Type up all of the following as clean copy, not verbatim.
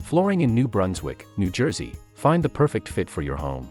Flooring in New Brunswick, New Jersey. Find the perfect fit for your home.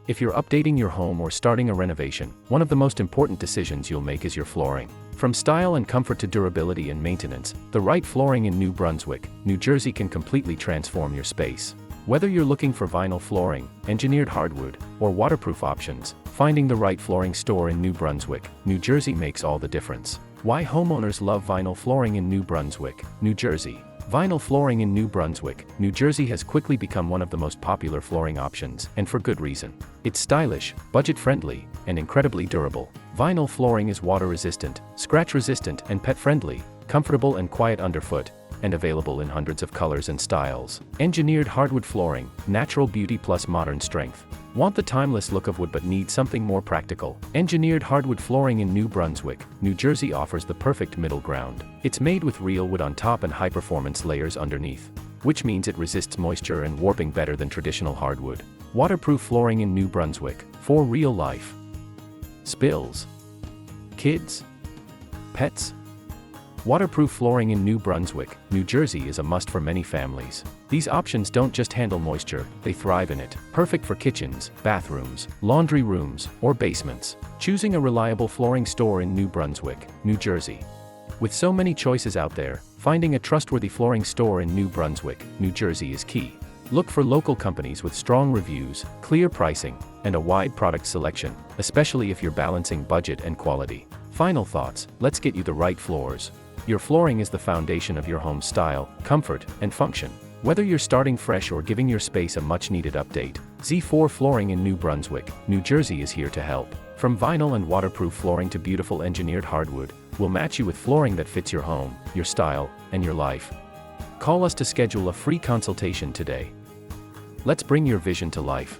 If you're updating your home or starting a renovation, one of the most important decisions you'll make is your flooring. From style and comfort to durability and maintenance, the right flooring in New Brunswick, New Jersey can completely transform your space. Whether you're looking for vinyl flooring, engineered hardwood, or waterproof options, finding the right flooring store in New Brunswick, New Jersey makes all the difference. Why homeowners love vinyl flooring in New Brunswick, New Jersey. Vinyl flooring in New Brunswick, New Jersey has quickly become one of the most popular flooring options, and for good reason. It's stylish, budget-friendly, and incredibly durable. Vinyl flooring is water-resistant, scratch-resistant, and pet-friendly, comfortable and quiet underfoot, and available in hundreds of colors and styles. Engineered hardwood flooring, natural beauty plus modern strength. Want the timeless look of wood but need something more practical? Engineered hardwood flooring in New Brunswick, New Jersey offers the perfect middle ground. It's made with real wood on top and high-performance layers underneath, which means it resists moisture and warping better than traditional hardwood. Waterproof flooring in New Brunswick, for real life. Spills. Kids. Pets. Waterproof flooring in New Brunswick, New Jersey is a must for many families. These options don't just handle moisture, they thrive in it. Perfect for kitchens, bathrooms, laundry rooms, or basements. Choosing a reliable flooring store in New Brunswick, New Jersey. With so many choices out there, finding a trustworthy flooring store in New Brunswick, New Jersey is key. Look for local companies with strong reviews, clear pricing, and a wide product selection, especially if you're balancing budget and quality. Final thoughts, let's get you the right floors. Your flooring is the foundation of your home's style, comfort, and function. Whether you're starting fresh or giving your space a much-needed update, Z4 Flooring in New Brunswick, New Jersey is here to help. From vinyl and waterproof flooring to beautiful engineered hardwood, we'll match you with flooring that fits your home, your style, and your life. Call us to schedule a free consultation today. Let's bring your vision to life.